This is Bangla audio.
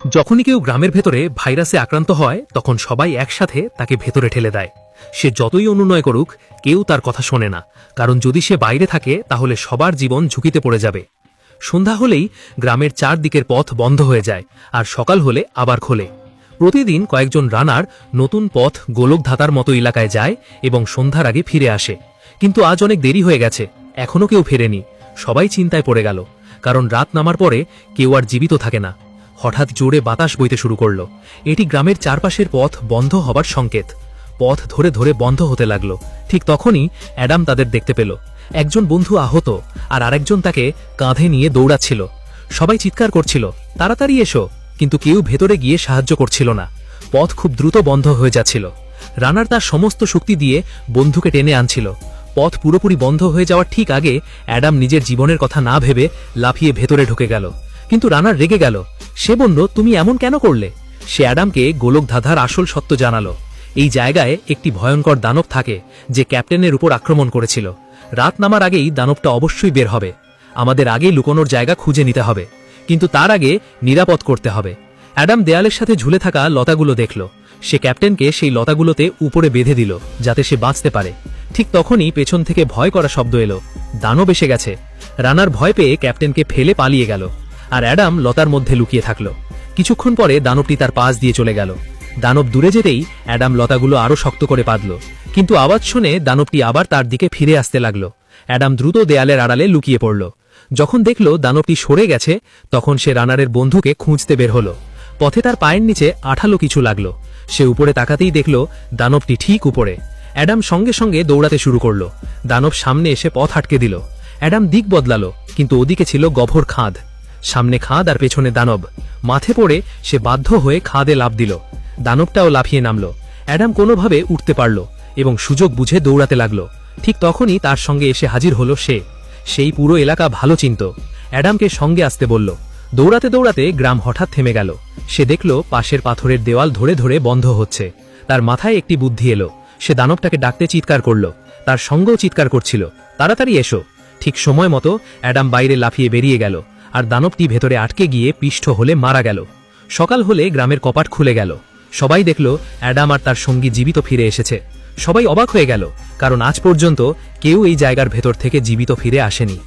যখনই কেউ গ্রামের ভেতরে ভাইরাসে আক্রান্ত হয় তখন সবাই একসাথে তাকে ভেতরে ঠেলে দেয়। সে যতই অনুনয় করুক কেউ তার কথা শোনে না, কারণ যদি সে বাইরে থাকে তাহলে সবার জীবন ঝুঁকিতে পড়ে যাবে। সন্ধ্যা হলেই গ্রামের চারদিকের পথ বন্ধ হয়ে যায়, আর সকাল হলে আবার খোলে। প্রতিদিন কয়েকজন রানার নতুন পথ গোলকধাতার মতো এলাকায় যায় এবং সন্ধ্যার আগে ফিরে আসে। কিন্তু আজ অনেক দেরি হয়ে গেছে, এখনও কেউ ফেরেনি। সবাই চিন্তায় পড়ে গেল, কারণ রাত নামার পরে কেউ আর জীবিত থাকে না। হঠাৎ জোরে বাতাস বইতে শুরু করল। এটি গ্রামের চারপাশের পথ বন্ধ হবার সংকেত। পথ ধরে ধরে বন্ধ হতে লাগল। ঠিক তখনই অ্যাডাম তাদের দেখতে পেল। একজন বন্ধু আহত, আর আরেকজন তাকে কাঁধে নিয়ে দৌড়াচ্ছিল। সবাই চিৎকার করছিল, তাড়াতাড়ি এসো, কিন্তু কেউ ভেতরে গিয়ে সাহায্য করছিল না। পথ খুব দ্রুত বন্ধ হয়ে যাচ্ছিল। রানার তার সমস্ত শক্তি দিয়ে বন্ধুকে টেনে আনছিল। পথ পুরোপুরি বন্ধ হয়ে যাওয়ার ঠিক আগে অ্যাডাম নিজের জীবনের কথা না ভেবে লাফিয়ে ভেতরে ঢুকে গেল। কিন্তু রানার রেগে গেল। সে বলল, তুমি এমন কেন করলে? সে অ্যাডামকে গোলকধাঁধার আসল সত্য জানালো। এই জায়গায় একটি ভয়ঙ্কর দানব থাকে, যে ক্যাপ্টেনের উপর আক্রমণ করেছিল। রাত নামার আগেই দানবটা অবশ্যই বের হবে। আমাদের আগেই লুকোনোর জায়গা খুঁজে নিতে হবে, কিন্তু তার আগে নিরাপদ করতে হবে। অ্যাডাম দেয়ালের সাথে ঝুলে থাকা লতাগুলো দেখল। সে ক্যাপ্টেনকে সেই লতাগুলোতে উপরে বেঁধে দিল, যাতে সে বাঁচতে পারে। ঠিক তখনই পেছন থেকে ভয় করা শব্দ এলো। দানব এসে গেছে। রানার ভয় পেয়ে ক্যাপ্টেনকে ফেলে পালিয়ে গেল, আর অ্যাডাম লতার মধ্যে লুকিয়ে থাকল। কিছুক্ষণ পরে দানবটি তার পাশ দিয়ে চলে গেল। দানব দূরে যেতেই অ্যাডাম লতাগুলো আরো শক্ত করে বাঁধল, কিন্তু আওয়াজ শুনে দানবটি আবার তার দিকে ফিরে আসতে লাগলো। অ্যাডাম দ্রুত দেয়ালের আড়ালে লুকিয়ে পড়ল। যখন দেখল দানবটি সরে গেছে, তখন সে রানারের বন্ধুকে খুঁজতে বের হলো। পথে তার পায়ের নিচে আঠালো কিছু লাগলো। সে উপরে তাকাতেই দেখল দানবটি ঠিক উপরে। অ্যাডাম সঙ্গে সঙ্গে দৌড়াতে শুরু করলো। দানব সামনে এসে পথ আটকে দিল। অ্যাডাম দিক বদলালো, কিন্তু ওদিকে ছিল গভীর খাদ। সামনে খাদ আর পেছনে দানব। মাথে পড়ে সে বাধ্য হয়ে খাদে লাফ দিল। দানবটাও লাফিয়ে নামল। অ্যাডাম কোনোভাবে উঠতে পারল এবং সুযোগ বুঝে দৌড়াতে লাগল। ঠিক তখনই তার সঙ্গে এসে হাজির হলো সে। সেই পুরো এলাকা ভালো চিনত। অ্যাডামকে সঙ্গে আসতে বলল। দৌড়াতে দৌড়াতে গ্রাম হঠাৎ থেমে গেল। সে দেখল পাশের পাথরের দেওয়াল ধরে ধরে বন্ধ হচ্ছে। তার মাথায় একটি বুদ্ধি এলো। সে দানবটাকে ডাকতে চিৎকার করল। তার সঙ্গেও চিৎকার করছিল, তাড়াতাড়ি এসো। ঠিক সময় মতো অ্যাডাম বাইরে লাফিয়ে বেরিয়ে গেল, আর দানবটি ভেতরে আটকে গিয়ে পিষ্ট হলে মারা গেল। সকাল হলে গ্রামের কপাট খুলে গেল। সবাই দেখল অ্যাডাম আর তার সঙ্গী জীবিত ফিরে এসেছে। সবাই অবাক হয়ে গেল, কারণ আজ পর্যন্ত কেউ এই জায়গার ভেতর থেকে জীবিত ফিরে আসেনি।